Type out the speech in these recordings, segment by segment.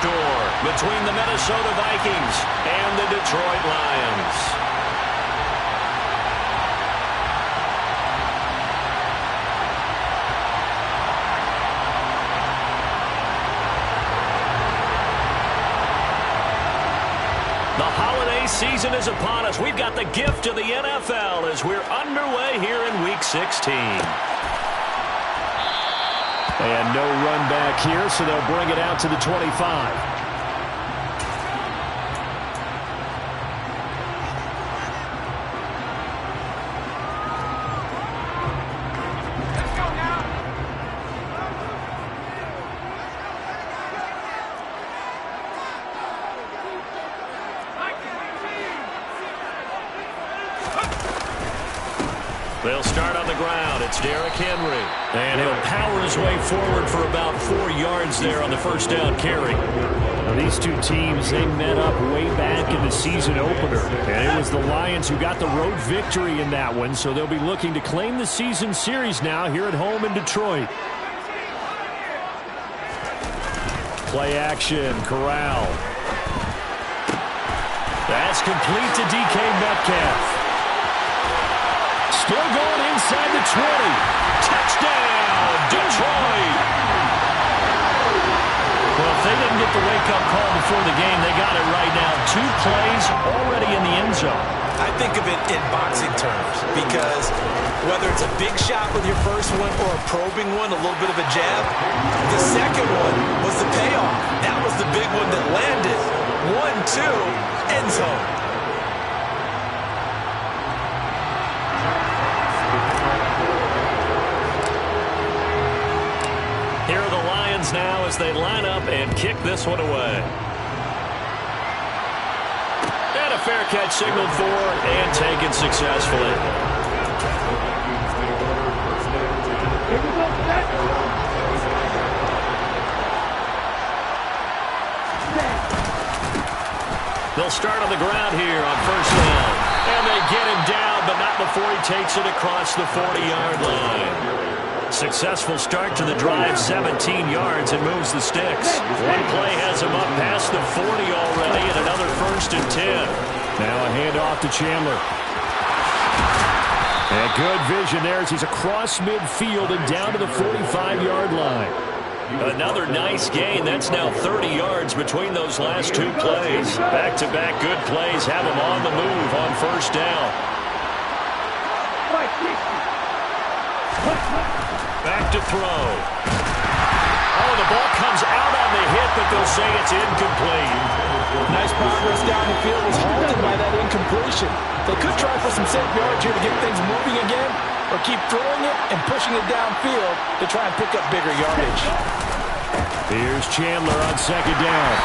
store between the Minnesota Vikings and the Detroit Lions. The holiday season is upon us. We've got the gift of the NFL as we're underway here in Week 16. And no run back here, so they'll bring it out to the 25. They'll start on the ground. It's Derrick Henry. And he'll power his way forward for about 4 yards there on the first down carry. Now, these two teams, they met up way back in the season opener. And it was the Lions who got the road victory in that one, so they'll be looking to claim the season series now here at home in Detroit. Play action, Corral. That's complete to DK Metcalf. Still going inside the 20. Touchdown, Detroit. Well, if they didn't get the wake-up call before the game, they got it right now. 2 plays already in the end zone. I think of it in boxing terms because whether it's a big shot with your first one or a probing one, a little bit of a jab, the second one was the payoff. That was the big one that landed. 1-2, end zone. Here are the Lions now as they line up and kick this one away. And a fair catch signaled for and taken successfully. They'll start on the ground here on first down. And they get him down, but not before he takes it across the 40-yard line. Successful start to the drive, 17 yards, and moves the sticks. One play has him up past the 40 already, and another 1st and 10. Now a handoff to Chandler. And good vision there as he's across midfield and down to the 45-yard line. Another nice gain. That's now 30 yards between those last 2 plays. Back-to-back good plays have him on the move on first down. Back to throw. Oh, the ball comes out on the hit, but they'll say it's incomplete. Nice progress down the field was halted by that incompletion. They could try for some safe yards here to get things moving again, or keep throwing it and pushing it downfield to try and pick up bigger yardage. Here's Chandler on second down.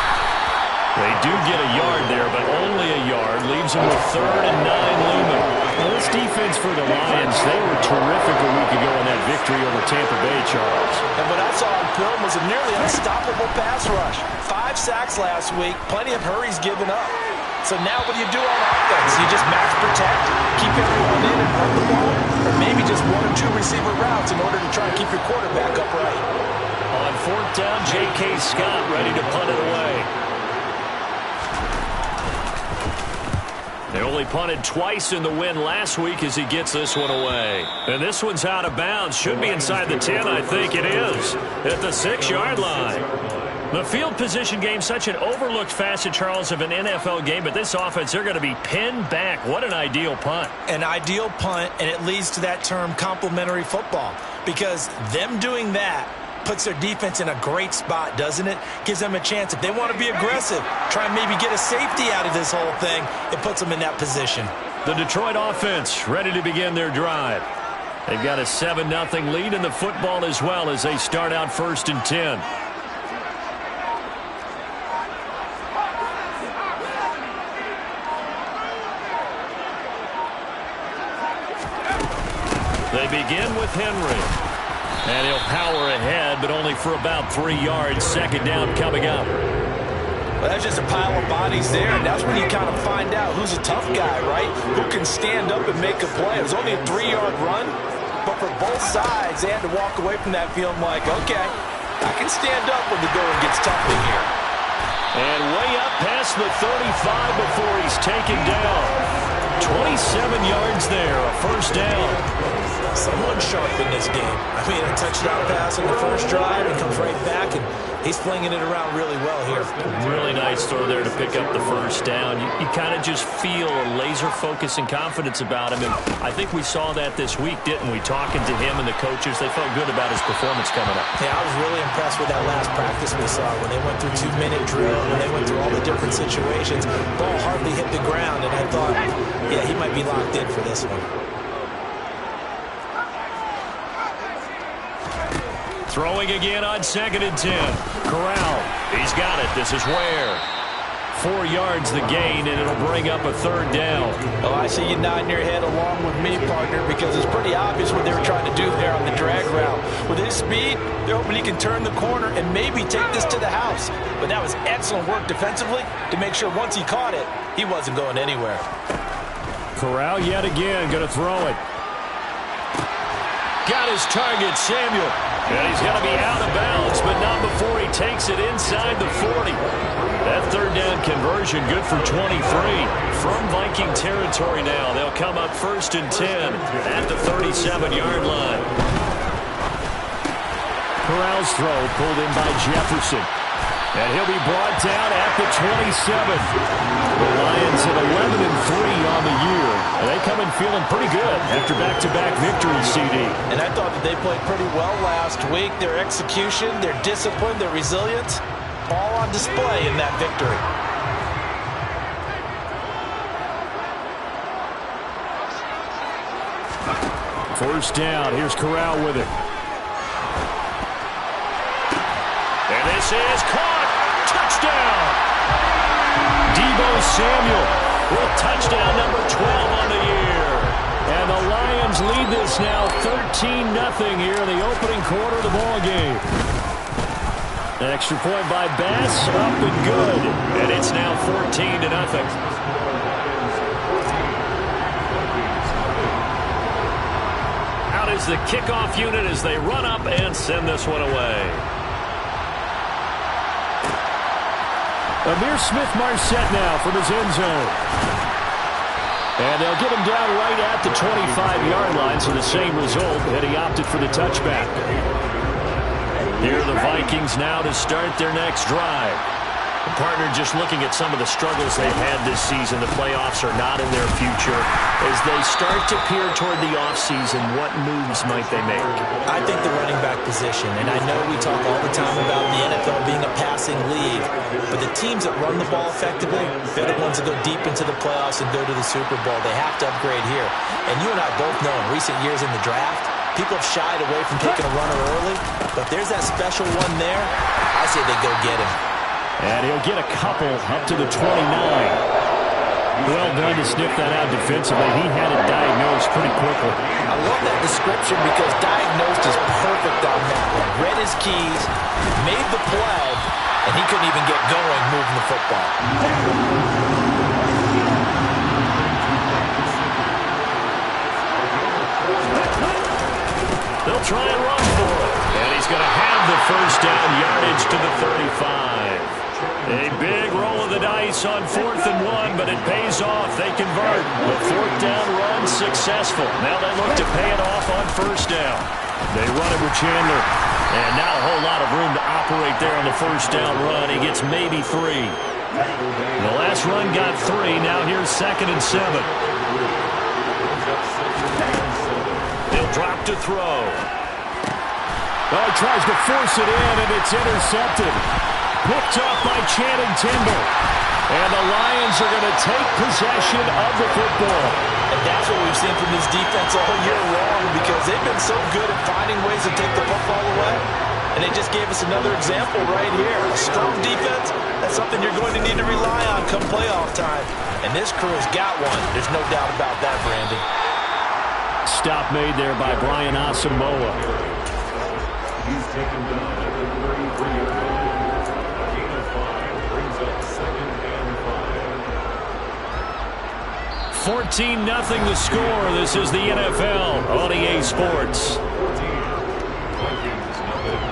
They do get a yard there, but only a yard. Leaves them with 3rd and 9 looming. Well, this defense for the Lions, they were terrific a week ago in that victory over Tampa Bay, Charles. And what I saw on film was a nearly unstoppable pass rush. 5 sacks last week, plenty of hurries given up. So now what do you do on offense? You just max protect, keep everyone in and run the ball, or maybe just 1 or 2 receiver routes in order to try and keep your quarterback upright. On 4th down, J.K. Scott ready to punt it away. They only punted twice in the win last week as he gets this one away. And this one's out of bounds. Should be inside the 10, I think it is. At the 6-yard line. The field position game, such an overlooked facet, Charles, of an NFL game. But this offense, they're going to be pinned back. What an ideal punt. An ideal punt, and it leads to that term complementary football. Because them doing that puts their defense in a great spot, doesn't it? Gives them a chance. If they want to be aggressive, try and maybe get a safety out of this whole thing, it puts them in that position. The Detroit offense ready to begin their drive. They've got a 7-0 lead in the football as well as they start out 1st and 10. They begin with Henry. And he'll power ahead, but only for about 3 yards. 2nd down coming up. Well, that's just a pile of bodies there, and that's when you kind of find out who's a tough guy, right? Who can stand up and make a play. It was only a 3-yard run, but for both sides, they had to walk away from that feeling like, okay, I can stand up when the going gets tough in here. And way up past the 35 before he's taken down. 27 yards there, a first down. Someone sharp in this game. I mean, a touchdown pass on the first drive and comes right back, and he's flinging it around really well here. Really nice throw there to pick up the first down. You kind of just feel a laser focus and confidence about him, and I think we saw that this week, didn't we? Talking to him and the coaches, they felt good about his performance coming up. Yeah, I was really impressed with that last practice we saw when they went through 2-minute drill, when they went through all the different situations. Ball hardly hit the ground, and I thought, yeah, he might be locked in for this one. Throwing again on 2nd and 10. Corral, he's got it. This is Ware. 4 yards the gain, and it'll bring up a third down. Oh, I see you nodding your head along with me, partner, because it's pretty obvious what they were trying to do there on the drag route. With his speed, they're hoping he can turn the corner and maybe take this to the house. But that was excellent work defensively to make sure once he caught it, he wasn't going anywhere. Corral yet again going to throw it. Got his target, Samuel. And he's going to be out of bounds, but not before he takes it inside the 40. That third down conversion good for 23. From Viking territory now, they'll come up 1st and 10 at the 37-yard line. Corral's throw pulled in by Jefferson. And he'll be brought down at the 27. The Lions at 11-3 on the year. And they come in feeling pretty good after back-to-back victories, CD. And I thought that they played pretty well last week. Their execution, their discipline, their resilience, all on display in that victory. First down. Here's Corral with it. And this is caught. Touchdown! Deebo Samuel with touchdown number 12 on the year. And the Lions lead this now 13-0 here in the opening quarter of the ball game. An extra point by Bass, up and good. And it's now 14-0. Out is the kickoff unit as they run up and send this one away. Amir Smith-Marset now from his end zone. And they'll get him down right at the 25-yard line, so the same result, and he opted for the touchback. Here are the Vikings now to start their next drive. The partner just looking at some of the struggles they've had this season. The playoffs are not in their future. As they start to peer toward the offseason, what moves might they make? I think the running back position, and I know we talk all the time about the NFL being a passing league, but the teams that run the ball effectively, they're the ones that go deep into the playoffs and go to the Super Bowl. They have to upgrade here. And you and I both know in recent years in the draft, people have shied away from taking a runner early, but there's that special one there. I say they go get him. And he'll get a couple up to the 29. Well done to sniff that out defensively. He had it diagnosed pretty quickly. I love that description because diagnosed is perfect on that one. Read his keys, made the play, and he couldn't even get going moving the football. They'll try and run for it. And he's going to have the first down, yardage to the 35. A big roll of the dice on 4th and 1, but it pays off. They convert. The 4th down run successful. Now they look to pay it off on 1st down. They run it with Chandler. And not a whole lot of room to operate there on the 1st down run. He gets maybe 3. The last run got 3. Now here's 2nd and 7. He'll drop to throw. Oh, he tries to force it in, and it's intercepted. Picked off by Channing Tindall. And the Lions are going to take possession of the football. And that's what we've seen from this defense all year long because they've been so good at finding ways to take the football away. And they just gave us another example right here. A strong defense, that's something you're going to need to rely on come playoff time. And this crew has got one. There's no doubt about that, Brandon. Stop made there by Brian Asamoah. He's taken down at the 33-yard line. A gain of 5 brings up 2nd and 5. 14-0 the score. This is the NFL on EA Sports. 14. Vikings nothing.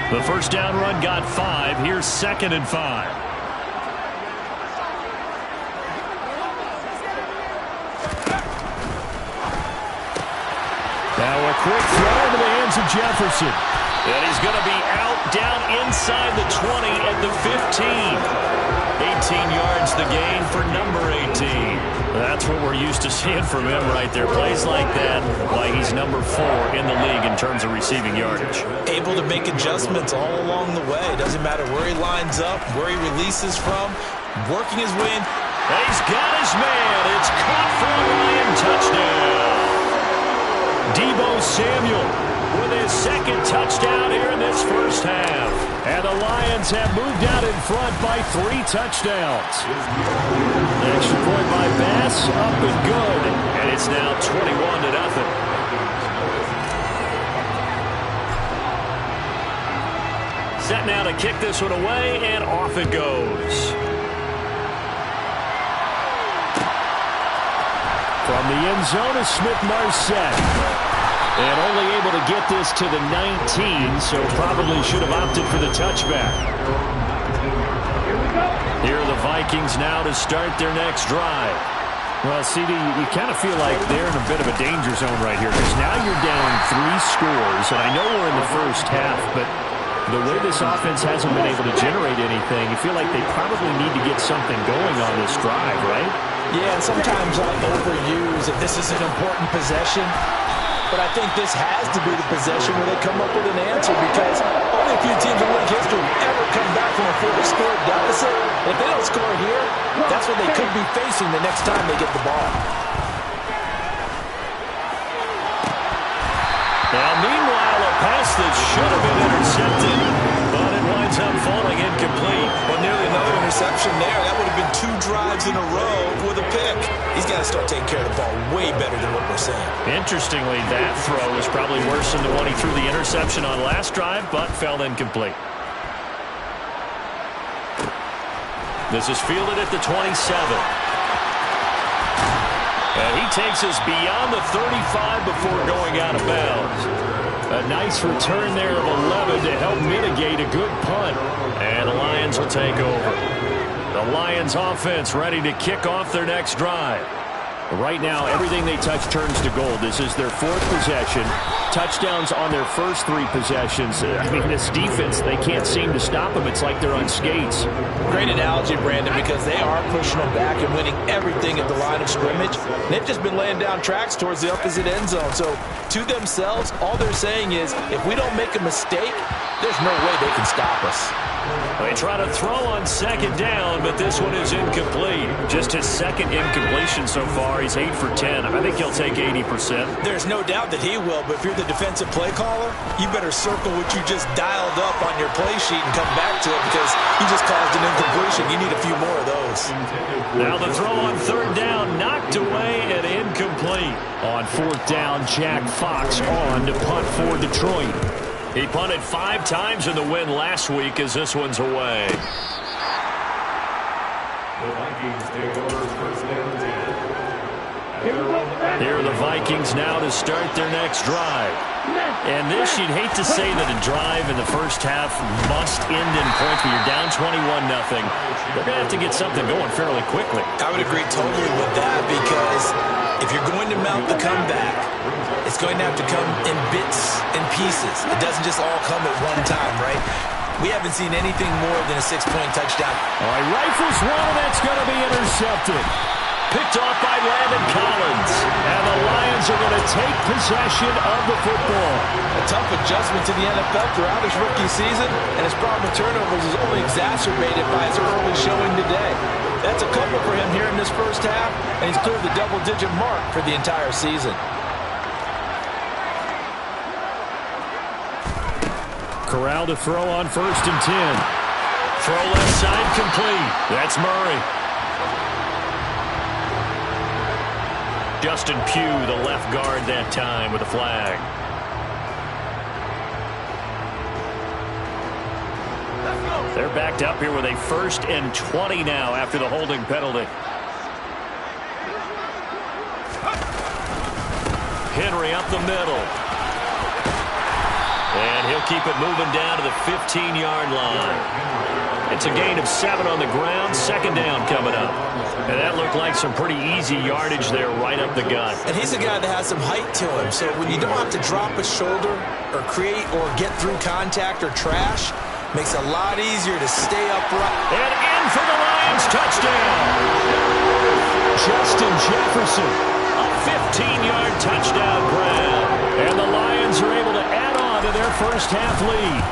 The first down run got 5. Here's 2nd and 5. Now a quick throw into the hands of Jefferson. And he's going to be out down inside the 20 at the 15. 18 yards the gain for number 18. That's what we're used to seeing from him right there. Plays like that, why he's number 4 in the league in terms of receiving yardage. Able to make adjustments all along the way. Doesn't matter where he lines up, where he releases from, working his way in. And he's got his man. It's caught for a Lion touchdown. Deebo Samuel with his 2nd touchdown here in this first half. And the Lions have moved out in front by 3 touchdowns. The extra point by Bass, up and good. And it's now 21-0. Set now to kick this one away, and off it goes. From the end zone is Smith-Marset. And only able to get this to the 19, so probably should have opted for the touchback. Here are the Vikings now to start their next drive. Well, CD, you kind of feel like they're in a bit of a danger zone right here, because now you're down 3 scores, and I know we're in the first half, but the way this offense hasn't been able to generate anything, you feel like they probably need to get something going on this drive, right? Yeah, and sometimes I'll overuse if this is an important possession. But I think this has to be the possession where they come up with an answer, because only a few teams in league history ever come back from a 4-score deficit. If they don't score here, that's what they could be facing the next time they get the ball. Now, meanwhile, a pass that should have been intercepted, but it winds up falling incomplete. Well, nearly another interception there. That would have been 2 drives in a row with a pick. He's got to start taking care of the ball way better than what we're saying. Interestingly, that throw was probably worse than the one he threw the interception on last drive, but fell incomplete. This is fielded at the 27. And he takes us beyond the 35 before going out of bounds. A nice return there of 11 to help mitigate a good punt. And the Lions will take over. The Lions offense ready to kick off their next drive. Right now, everything they touch turns to gold. This is their 4th possession. Touchdowns on their first 3 possessions. I mean, this defense, they can't seem to stop them. It's like they're on skates. Great analogy, Brandon, because they are pushing them back and winning everything at the line of scrimmage. They've just been laying down tracks towards the opposite end zone. So, to themselves, all they're saying is, if we don't make a mistake, there's no way they can stop us. They try to throw on 2nd down, but this one is incomplete. Just his 2nd incompletion so far. He's 8 for 10. I think he'll take 80%. There's no doubt that he will, but if you're the defensive play caller, you better circle what you just dialed up on your play sheet and come back to it, because you just caused an incompletion. You need a few more of those. Now the throw on 3rd down, knocked away and incomplete. On 4th down, Jack Fox on to punt for Detroit. He punted 5 times in the win last week as this one's away. The Vikings take over first down 10. Here are the Vikings now to start their next drive. And this, you'd hate to say that a drive in the first half must end in points, but you're down 21-0. They're going to have to get something going fairly quickly. I would agree totally with that, because if you're going to mount the comeback, it's going to have to come in bits and pieces. It doesn't just all come at one time, right? We haven't seen anything more than a 6-point touchdown. All right, rifles one, and that's going to be intercepted. Picked off by Landon Collins. And the Lions are going to take possession of the football. A tough adjustment to the NFL throughout his rookie season, and his problem with turnovers is only exacerbated by his early showing today. That's a couple for him here in this first half, and he's cleared the double-digit mark for the entire season. Corral to throw on 1st and 10. Throw left side complete. That's Murray. Justin Pugh, the left guard that time with a flag. They're backed up here with a 1st and 20 now after the holding penalty. Henry up the middle. And he'll keep it moving down to the 15-yard line. It's a gain of 7 on the ground. Second down coming up. And that looked like some pretty easy yardage there right up the gut. And he's a guy that has some height to him. So when you don't have to drop a shoulder or create or get through contact or trash, makes it a lot easier to stay upright. And in for the Lions touchdown. Justin Jefferson. A 15-yard touchdown grab. And the Lions are able to add on to their first half lead.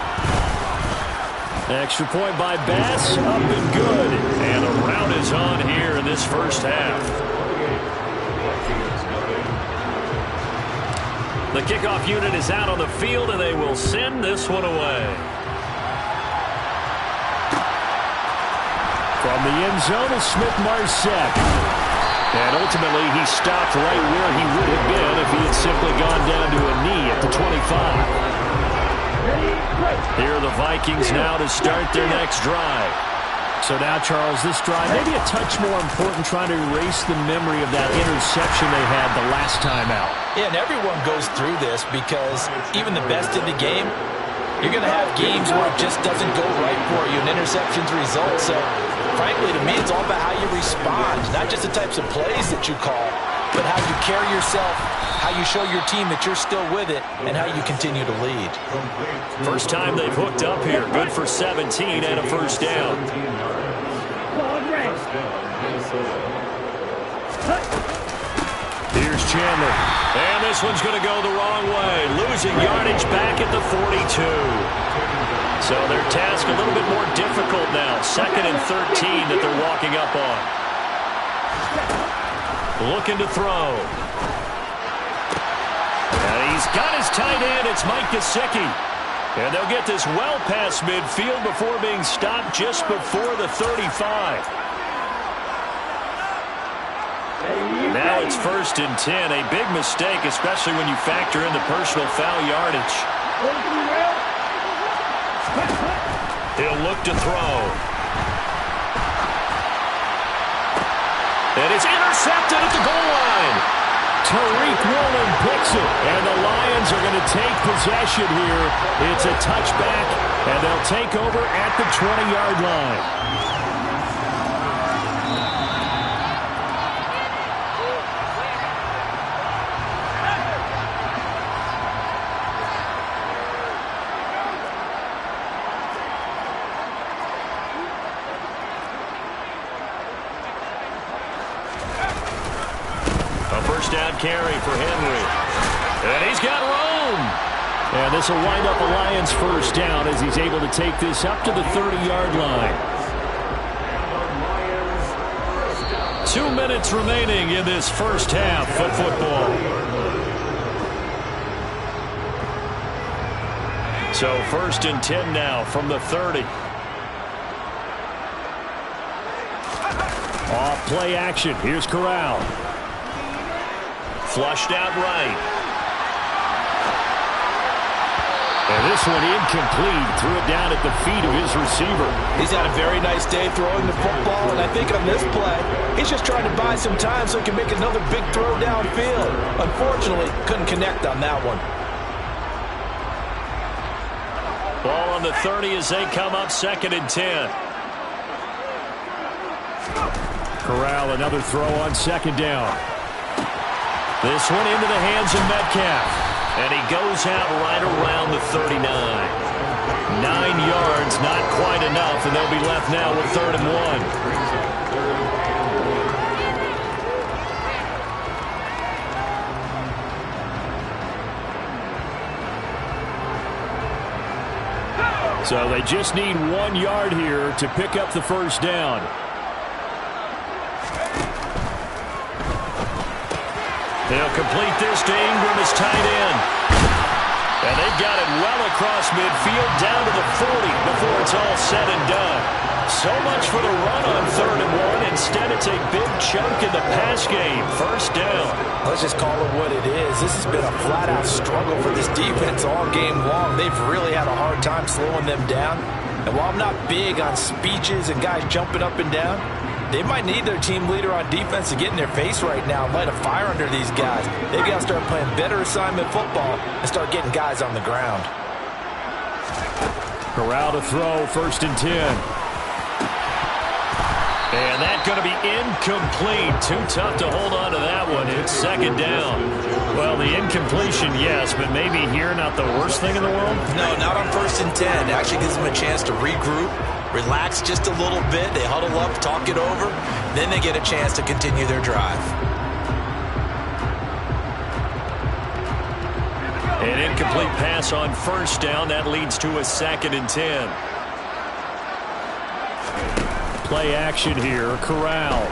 Extra point by Bass, up and good. And a rout is on here in this first half. The kickoff unit is out on the field, and they will send this one away. From the end zone is Smith-Marsette. And ultimately, he stopped right where he would have been if he had simply gone down to a knee at the 25. Here are the Vikings now to start their next drive. So now, Charles, this drive maybe a touch more important, trying to erase the memory of that interception they had the last time out. Yeah, and everyone goes through this because even the best in the game, you're going to have games where it just doesn't go right for you, and interceptions result. So, frankly, to me, it's all about how you respond, not just the types of plays that you call, but how you carry yourself, how you show your team that you're still with it, and how you continue to lead. First time they've hooked up here. Good for 17 and a first down. Here's Chandler. And this one's going to go the wrong way. Losing yardage back at the 42. So their task a little bit more difficult now. 2nd and 13 that they're walking up on. Looking to throw. And he's got his tight end. It's Mike Gesicki. And they'll get this well past midfield before being stopped just before the 35. Now it's 1st and 10. A big mistake, especially when you factor in the personal foul yardage. He'll look to throw. And it's intercepted at the goal line. Tariq Woolen picks it, and the Lions are going to take possession here. It's a touchback, and they'll take over at the 20-yard line. First down carry for Henry. And he's got room. And this will wind up a Lions first down as he's able to take this up to the 30-yard line. 2 minutes remaining in this first half of football. So 1st and 10 now from the 30. Off play action. Here's Corral. Flushed out right. And this one incomplete. Threw it down at the feet of his receiver. He's had a very nice day throwing the football, and I think on this play, he's just trying to buy some time so he can make another big throw downfield. Unfortunately, couldn't connect on that one. Ball on the 30 as they come up 2nd and 10. Corral, another throw on 2nd down. This one into the hands of Metcalf. And he goes out right around the 39. 9 yards, not quite enough, and they'll be left now with 3rd and 1. So they just need 1 yard here to pick up the first down. They'll complete this to Ingram as tight end. And they've got it well across midfield down to the 40 before it's all said and done. So much for the run on 3rd and 1. Instead, it's a big chunk in the pass game. First down. Let's just call it what it is. This has been a flat-out struggle for this defense all game long. They've really had a hard time slowing them down. And while I'm not big on speeches and guys jumping up and down, they might need their team leader on defense to get in their face right now and light a fire under these guys. They've got to start playing better assignment football and start getting guys on the ground. Corral to throw, 1st and 10. And that's going to be incomplete. Too tough to hold on to that one. It's 2nd down. Well, the incompletion, yes, but maybe here not the worst thing in the world? No, not on 1st and 10. It actually gives them a chance to regroup, relax just a little bit. They huddle up, talk it over. Then they get a chance to continue their drive. An incomplete pass on 1st down. That leads to a 2nd and 10. Play action here. Corral.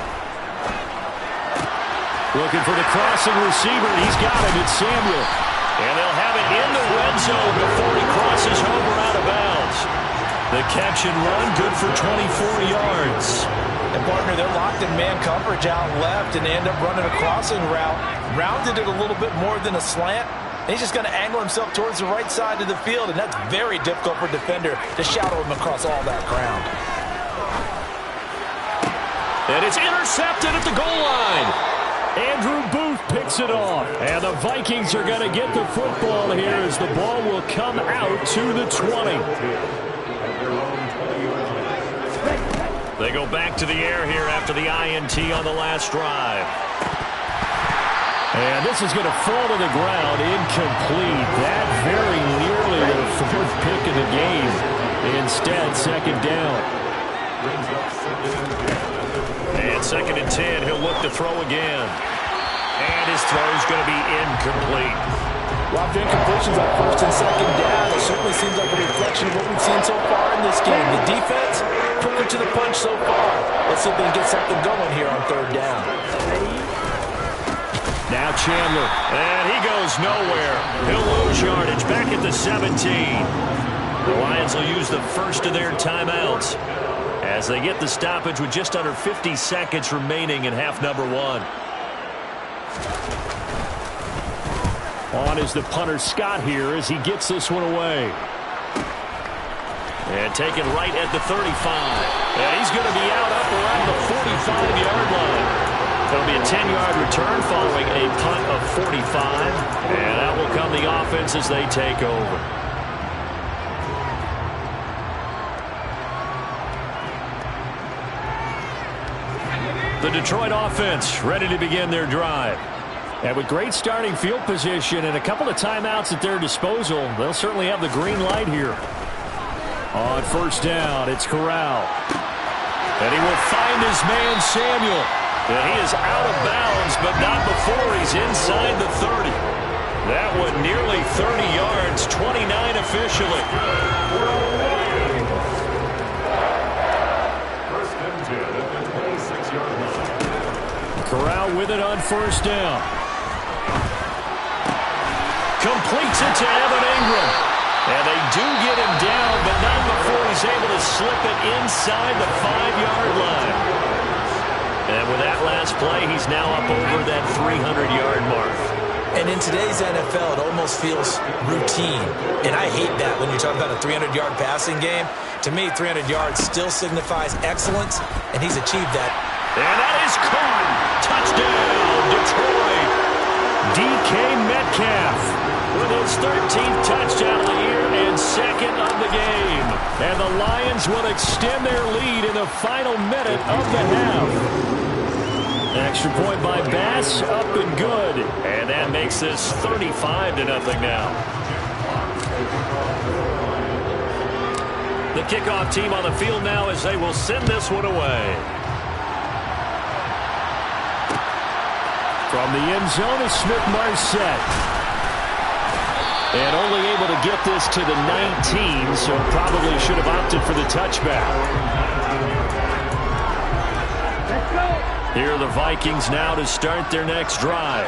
Looking for the crossing receiver. He's got it. It's Samuel. And they'll have it in the red zone before he crosses over out of bounds. The catch and run, good for 24 yards. And, partner, they're locked in man coverage out left, and they end up running a crossing route. Rounded it a little bit more than a slant. And he's just going to angle himself towards the right side of the field, and that's very difficult for a defender to shadow him across all that ground. And it's intercepted at the goal line. Andrew Booth picks it off. And the Vikings are going to get the football here as the ball will come out to the 20. They go back to the air here after the INT on the last drive. And this is going to fall to the ground, incomplete. That very nearly the 4th pick of the game. Instead, 2nd down. And 2nd and 10, he'll look to throw again. And his throw's going to be incomplete. Well, after incompletions on 1st and 2nd down, it certainly seems like a reflection of what we've seen so far in this game. The defense, quicker to the punch so far. Let's see if they can get something going here on 3rd down. Now Chandler. And he goes nowhere. He'll lose yardage back at the 17. The Lions will use the first of their timeouts as they get the stoppage with just under 50 seconds remaining in half number 1. On is the punter Scott here as he gets this one away. And taken right at the 35. And he's going to be out up around the 45-yard line. It'll be a 10-yard return following a punt of 45. And out will come the offense as they take over. The Detroit offense ready to begin their drive. And with great starting field position and a couple of timeouts at their disposal, they'll certainly have the green light here. On 1st down, it's Corral. And he will find his man, Samuel. And he is out of bounds, but not before he's inside the 30. That one nearly 30 yards, 29 officially. Corral with it on 1st down. Completes it to Evan Ingram. And they do get him down, but not before he's able to slip it inside the 5-yard line. And with that last play, he's now up over that 300-yard mark. And in today's NFL, it almost feels routine. And I hate that when you talk about a 300-yard passing game. To me, 300 yards still signifies excellence, and he's achieved that. And that is caught. Touchdown, Detroit. DK Metcalf with his 13th touchdown of the year and 2nd of the game. And the Lions will extend their lead in the final minute of the half. Extra point by Bass, up and good. And that makes this 35-0 now. The kickoff team on the field now as they will send this one away. From the end zone is Smith-Marset. And only able to get this to the 19, so probably should have opted for the touchback. Here are the Vikings now to start their next drive.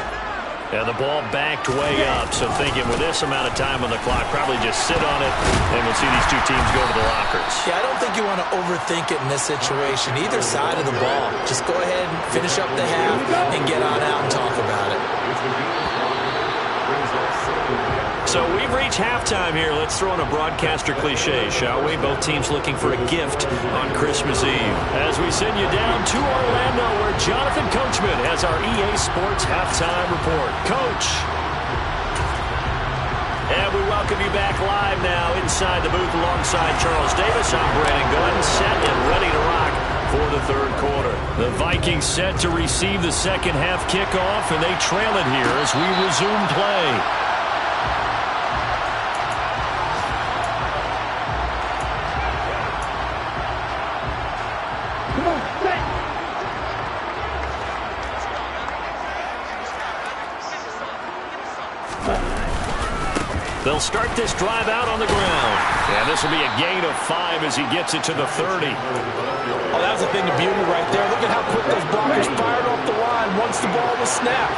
And the ball backed way up, so thinking with this amount of time on the clock, probably just sit on it, and we'll see these two teams go to the lockers. Yeah, I don't think you want to overthink it in this situation. Either side of the ball. Just go ahead and finish up the half and get on out and talk about it. So we've reached halftime here. Let's throw in a broadcaster cliche, shall we? Both teams looking for a gift on Christmas Eve. As we send you down to Orlando, where Jonathan Coachman has our EA Sports halftime report. Coach. And we welcome you back live now inside the booth alongside Charles Davis. I'm Brandon Gunn, set and ready to rock for the third quarter. The Vikings set to receive the second half kickoff, and they trail it here as we resume play. They'll start this drive out on the ground. And this will be a gain of 5 as he gets it to the 30. Oh, that was a thing of beauty right there. Look at how quick those blockers fired off the line once the ball was snapped.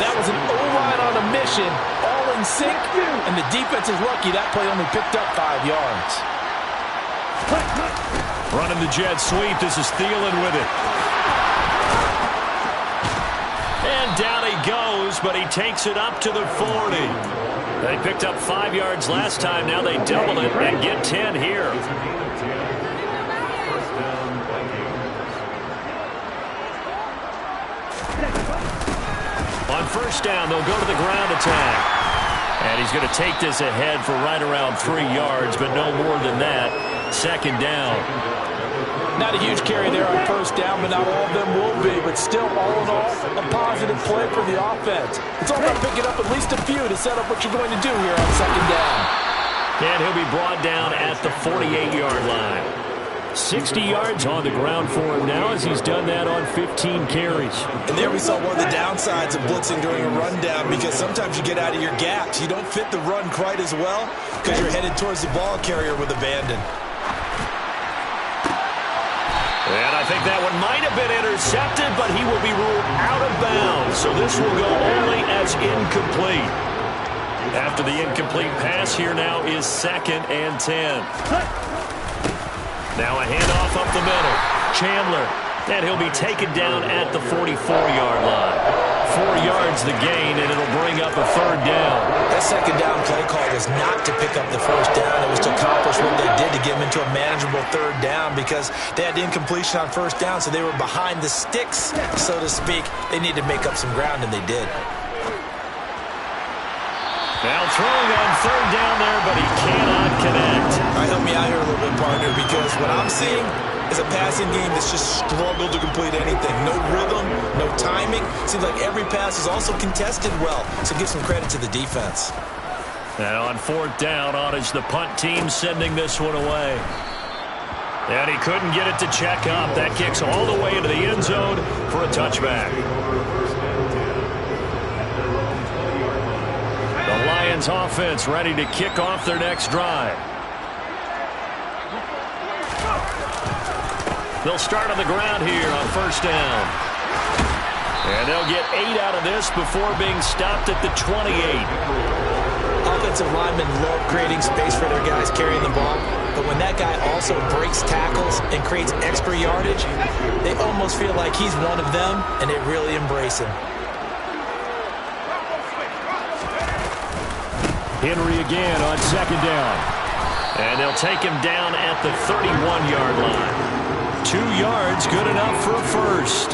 That was an O-line on a mission, all in sync, and the defense is lucky that play only picked up 5 yards. Running the jet sweep. This is Thielen with it. And down he goes, but he takes it up to the 40. They picked up 5 yards last time. Now they double it and get 10 here. On first down, they'll go to the ground attack. And he's going to take this ahead for right around 3 yards, but no more than that. Second down. Not a huge carry there on first down, but not all of them will be. But still, all in all, a positive play for the offense. It's all about picking up at least a few to set up what you're going to do here on second down. And he'll be brought down at the 48-yard line. 60 yards on the ground for him now as he's done that on 15 carries. And there we saw one of the downsides of blitzing during a rundown, because sometimes you get out of your gaps. You don't fit the run quite as well because you're headed towards the ball carrier with abandon. And I think that one might have been intercepted, but he will be ruled out of bounds. So this will go only as incomplete. After the incomplete pass, here now is 2nd and 10. Now a handoff up the middle. Chandler. And he'll be taken down at the 44-yard line. 4 yards the gain, and it'll bring up a third down. That second down play call was not to pick up the first down. It was to accomplish what they did to get them into a manageable third down, because they had incompletion on first down, so they were behind the sticks, so to speak. They needed to make up some ground, and they did. Now throwing on third down there, but he cannot connect. All right, help me out here a little bit, partner, because what I'm seeing is a passing game that's just struggled to complete anything. No rhythm, no timing. Seems like every pass is also contested well, so give some credit to the defense. And on fourth down, on is the punt team sending this one away. And he couldn't get it to check up. That kicks all the way into the end zone for a touchback. The Lions offense ready to kick off their next drive. They'll start on the ground here on first down. And they'll get 8 out of this before being stopped at the 28. Offensive linemen love creating space for their guys carrying the ball. But when that guy also breaks tackles and creates extra yardage, they almost feel like he's one of them, and they really embrace him. Henry again on second down. And they'll take him down at the 31-yard line. 2 yards, good enough for a first.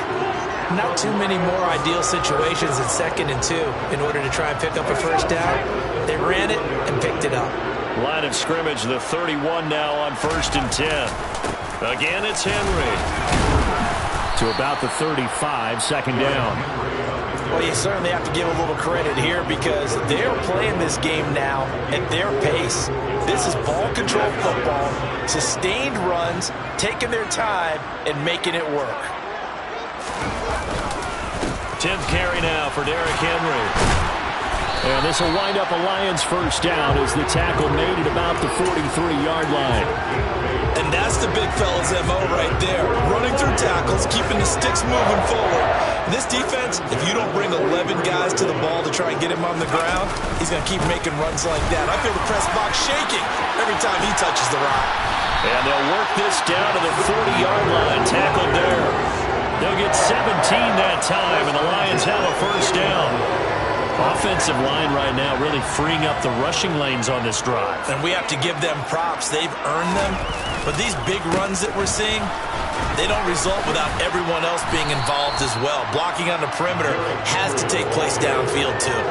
Not too many more ideal situations than 2nd and 2 in order to try and pick up a first down. They ran it and picked it up. Line of scrimmage, the 31 now on 1st and 10. Again, it's Henry. To about the 35, second down. Well, you certainly have to give a little credit here, because they're playing this game now at their pace. This is ball control football, sustained runs, taking their time, and making it work. 10th carry now for Derrick Henry. And this will wind up a Lions first down as the tackle made at about the 43-yard line. And that's the big fella's MO right there. Running through tackles, keeping the sticks moving forward. This defense, if you don't bring 11 guys to the ball to try and get him on the ground, he's going to keep making runs like that. I feel the press box shaking every time he touches the rock. And they'll work this down to the 40-yard line, tackled there. They'll get 17 that time, and the Lions have a first down. Offensive line right now really freeing up the rushing lanes on this drive. And we have to give them props. They've earned them. But these big runs that we're seeing, they don't result without everyone else being involved as well. Blocking on the perimeter has to take place downfield too.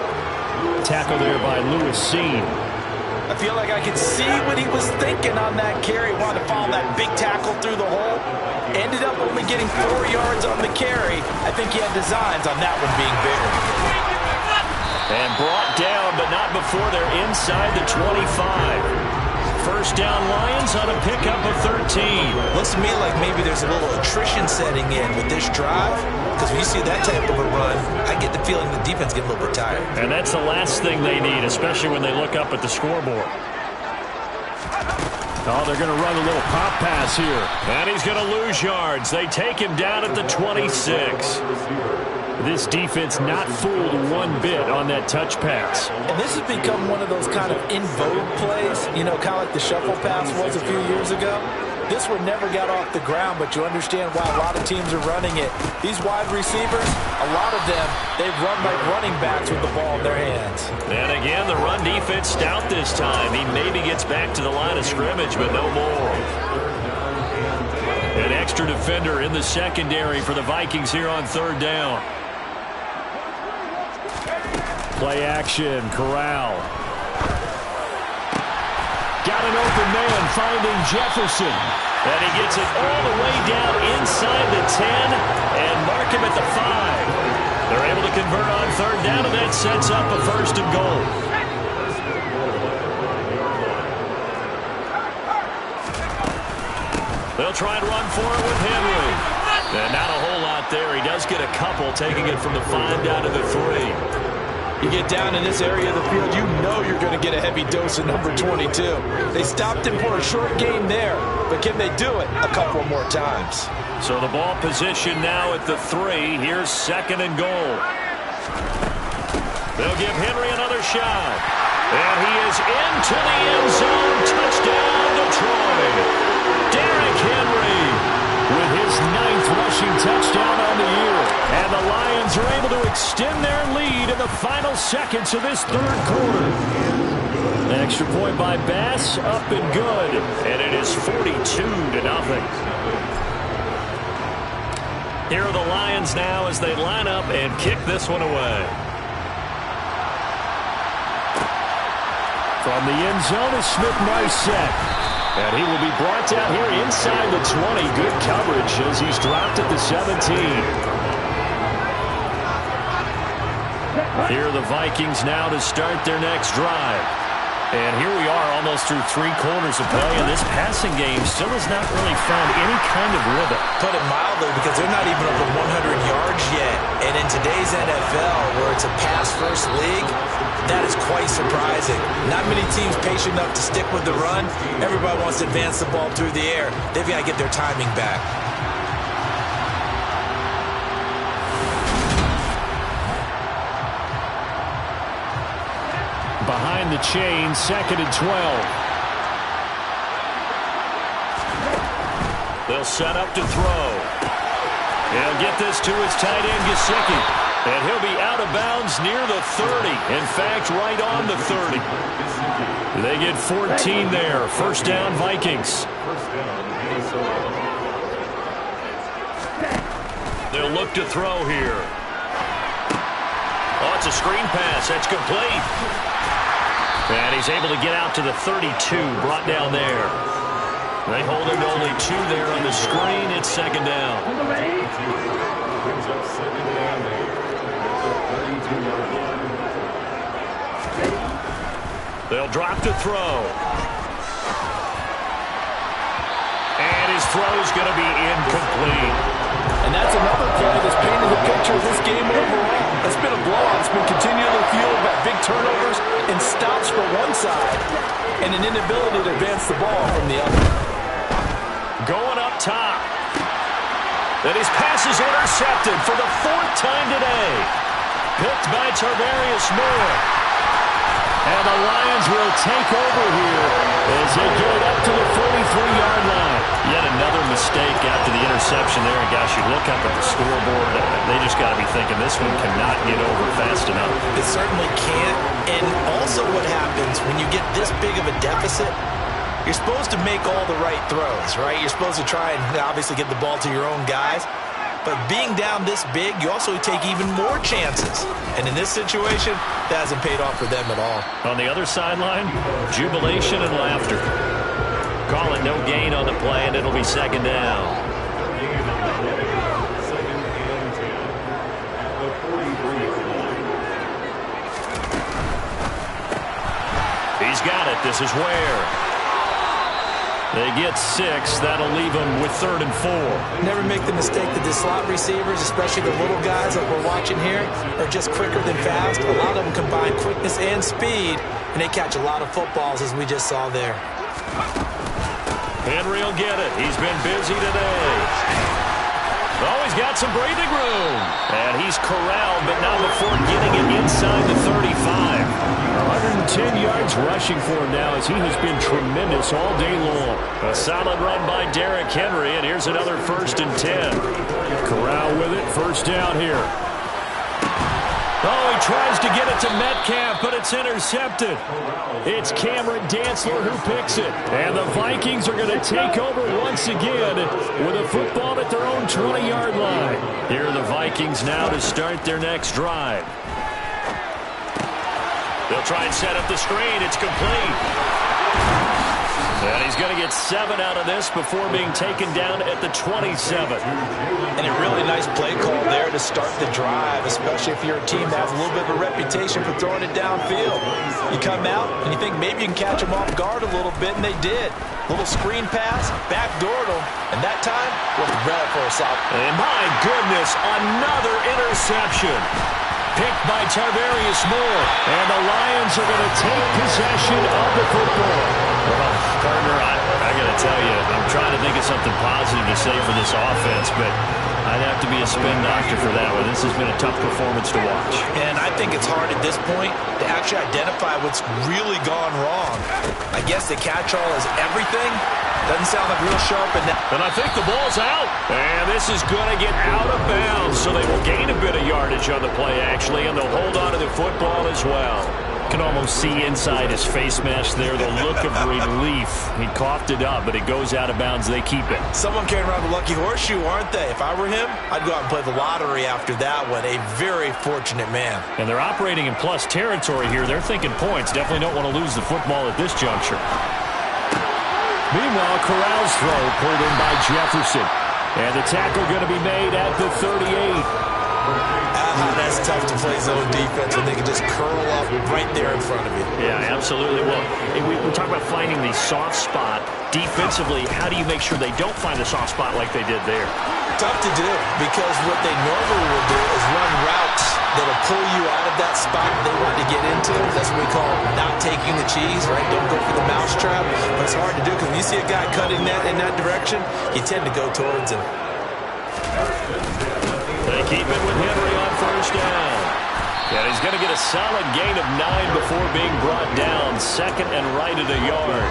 tackle there by Lewis Seen. I feel like I could see what he was thinking on that carry. Wanted to follow that big tackle through the hole. Ended up only getting 4 yards on the carry. I think he had designs on that one being bigger. And brought down, but not before they're inside the 25. First down Lions on a pickup of 13. Looks to me like maybe there's a little attrition setting in with this drive, because when you see that type of a run, I get the feeling the defense get a little bit tired. And that's the last thing they need, especially when they look up at the scoreboard. Oh, they're going to run a little pop pass here. And he's going to lose yards. They take him down at the 26. This defense not fooled one bit on that touch pass. And this has become one of those kind of in vogue plays, you know, kind of like the shuffle pass was a few years ago. This one never got off the ground, but you understand why a lot of teams are running it. These wide receivers, a lot of them, they've run like running backs with the ball in their hands. And again, the run defense stout this time. He maybe gets back to the line of scrimmage, but no more. An extra defender in the secondary for the Vikings here on third down. Play action, Corral. Got an open man, finding Jefferson. And he gets it all the way down inside the 10 and mark him at the 5. They're able to convert on third down, and that sets up a first and goal. They'll try and run for it with Henry. And not a whole lot there. He does get a couple, taking it from the 5 down to the 3. You get down in this area of the field, you know you're going to get a heavy dose of number 22. They stopped him for a short game there, but can they do it a couple more times? So the ball position now at the 3. Here's second and goal. They'll give Henry another shot. And he is into the end zone. Touchdown, Detroit. Derrick Henry with his 9th rushing touchdown on the year. And the Lions are able to extend their lead in the final seconds of this third quarter. An extra point by Bass, up and good. And it is 42-0. Here are the Lions now as they line up and kick this one away. From the end zone is Smith-Marset. And he will be brought down here inside the 20. Good coverage as he's dropped at the 17. Here are the Vikings now to start their next drive. And here we are almost through 3 quarters of play, and this passing game still has not really found any kind of rhythm. Put it mildly, because they're not even over 100 yards yet. And in today's NFL, where it's a pass-first league, that is quite surprising. Not many teams patient enough to stick with the run. Everybody wants to advance the ball through the air. They've got to get their timing back. Behind the chain, second and 12. They'll set up to throw. He'll get this to his tight end, Gesicki. And he'll be out of bounds near the 30. In fact, right on the 30. They get 14 there. First down, Vikings. They'll look to throw here. Oh, it's a screen pass. That's complete. And he's able to get out to the 32, brought down there. They hold him to only 2 there on the screen. It's second down. They'll drop to throw. And his throw's going to be incomplete. And that's another play that's painted the picture of this game overall. It's been a blowout. It's been continually fueled by big turnovers and stops for one side and an inability to advance the ball from the other. Going up top. And his pass is intercepted for the 4th time today. Picked by Tarvarius Moore. And the Lions will take over here as they get it up to the 43-yard line. Yet another mistake after the interception there. And gosh, you look up at the scoreboard, they just got to be thinking this one cannot get over fast enough. It certainly can't. And also what happens when you get this big of a deficit, you're supposed to make all the right throws, right? You're supposed to try and obviously get the ball to your own guys. But being down this big, you also take even more chances. And in this situation, that hasn't paid off for them at all. On the other sideline, jubilation and laughter. Call it no gain on the play, and it'll be second down. He's got it. This is where they get 6. That'll leave them with 3rd and 4. Never make the mistake that the slot receivers, especially the little guys like we're watching here, are just quicker than fast. A lot of them combine quickness and speed, and they catch a lot of footballs, as we just saw there. Henry will get it. He's been busy today. Oh, he's got some breathing room. And he's corralled, but not before getting it inside the 35. 110 yards rushing for him now as he has been tremendous all day long. A solid run by Derrick Henry, and here's another 1st and 10. Corral with it, first down here. Oh, he tries to get it to Metcalf, but it's intercepted. It's Cameron Dantzler who picks it. And the Vikings are going to take over once again with a football at their own 20-yard line. Here are the Vikings now to start their next drive. They'll try and set up the screen. It's complete. And he's going to get 7 out of this before being taken down at the 27. And a really nice play call there to start the drive, especially if you're a team that has a little bit of a reputation for throwing it downfield. You come out and you think maybe you can catch them off guard a little bit, and they did. Little screen pass, backdoored them, and that time was red for a stop. And my goodness, another interception. Picked by Tarvarius Moore. And the Lions are going to take possession of the football. Well, partner, I got to tell you, I'm trying to think of something positive to say for this offense, but I'd have to be a spin doctor for that one. This has been a tough performance to watch. And I think it's hard at this point to actually identify what's really gone wrong. I guess the catch-all is everything. Doesn't sound like real sharp. And I think the ball's out. And this is going to get out of bounds, so they will gain a bit of yardage on the play, actually, and they'll hold on to the football as well. Can almost see inside his face mesh there the look of relief. He coughed it up, but it goes out of bounds. They keep it. Someone carrying around a lucky horseshoe, aren't they? If I were him, I'd go out and play the lottery after that one. A very fortunate man. And they're operating in plus territory here. They're thinking points. Definitely don't want to lose the football at this juncture. Meanwhile, Corral's throw pulled in by Jefferson. And the tackle going to be made at the 38. That's tough to play zone defense when they can just curl up right there in front of you. Yeah, absolutely. Well, we talk about finding the soft spot. Defensively, how do you make sure they don't find a soft spot like they did there? Tough to do, because what they normally will do is run routes that'll pull you out of that spot they want to get into. That's what we call not taking the cheese, right? Don't go for the mousetrap. But it's hard to do, because when you see a guy cutting that in that direction, you tend to go towards him. They keep it with Henry on first down. And he's going to get a solid gain of 9 before being brought down. 2nd and right at a yard.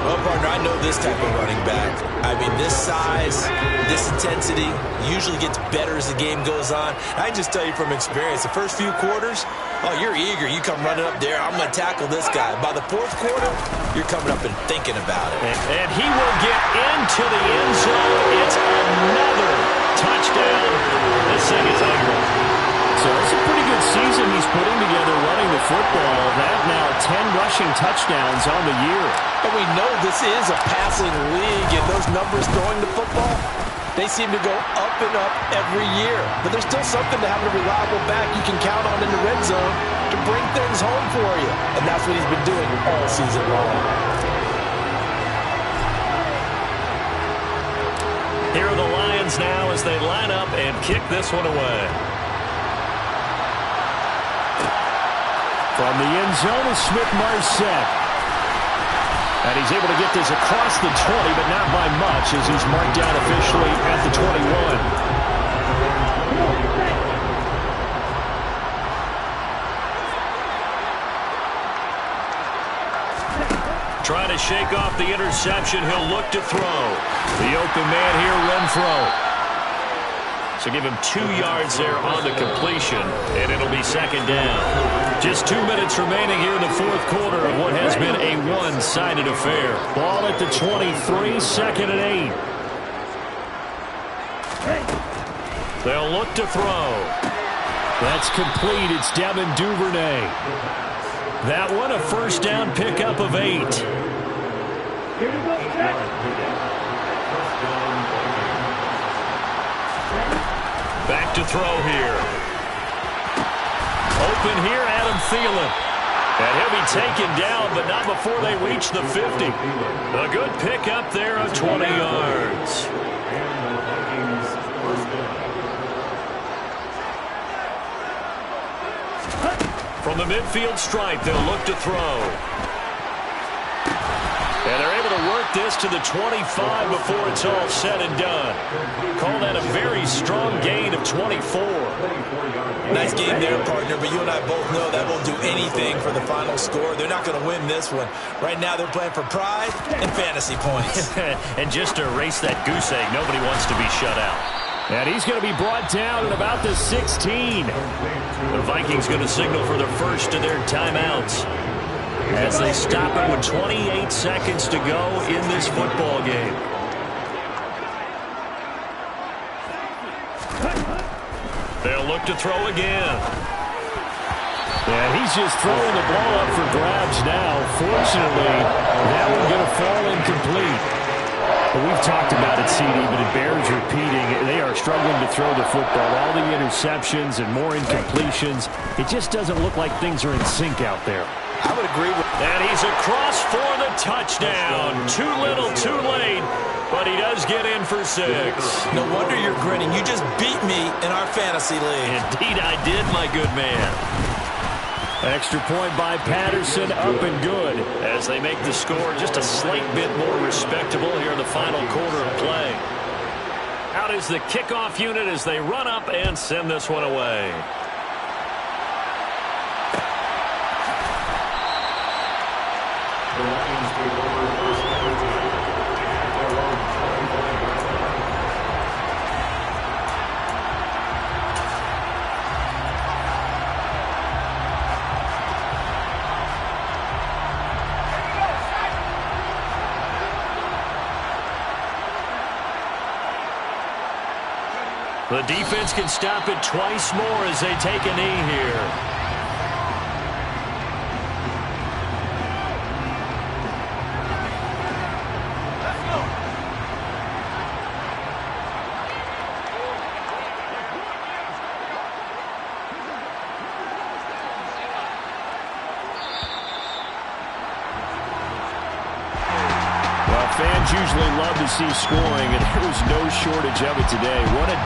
Well, partner, I know this type of running back. I mean, this size, this intensity usually gets better as the game goes on. I can just tell you from experience, the first few quarters, oh, you're eager. You come running up there. I'm going to tackle this guy. By the 4th quarter, you're coming up and thinking about it. And he will get into the end zone. It's another touchdown. This thing is ugly. So it's a pretty good season he's putting together running the football. That now 10 rushing touchdowns on the year. And we know this is a passing league, and those numbers throwing the football, they seem to go up and up every year. But there's still something to having a reliable back you can count on in the red zone to bring things home for you. And that's what he's been doing all season long. Here are the Lions now as they line up and kick this one away. From the end zone is Smith-Marset. And he's able to get this across the 20, but not by much, as he's marked down officially at the 21. Trying to shake off the interception. He'll look to throw. The open man here, Renfro. So give him 2 yards there on the completion, and it'll be 2nd down. Just 2 minutes remaining here in the 4th quarter of what has been a one-sided affair. Ball at the 23, 2nd and 8. They'll look to throw. That's complete. It's Devin Duvernay. That one a first down pickup of 8. Back to throw here. Open here, Adam Thielen. And he'll be taken down, but not before they reach the 50. A good pickup there of 20 yards. From the midfield stripe, they'll look to throw. And they're able to work this to the 25 before it's all said and done. Call that a very strong gain of 24. Nice game there, partner, but you and I both know that won't do anything for the final score. They're not going to win this one. Right now they're playing for pride and fantasy points. And just to erase that goose egg, nobody wants to be shut out. And he's going to be brought down at about the 16. The Vikings going to signal for the first of their timeouts as they stop it with 28 seconds to go in this football game. They'll look to throw again. Yeah, he's just throwing the ball up for grabs now. Fortunately, that one going to fall incomplete. But we've talked about it, CD, but it bears repeating. They are struggling to throw the football. All the interceptions and more incompletions. It just doesn't look like things are in sync out there. I would agree with And he's across for the touchdown. Too little, too late, but he does get in for 6. No wonder you're grinning. You just beat me in our fantasy league. Indeed I did, my good man. Extra point by Patterson, up and good. As they make the score just a slight bit more respectable here in the final quarter of play. Out is the kickoff unit as they run up and send this one away. The defense can stop it twice more as they take a knee here. Well, fans usually love to see scoring, and there was no shortage of it today. What a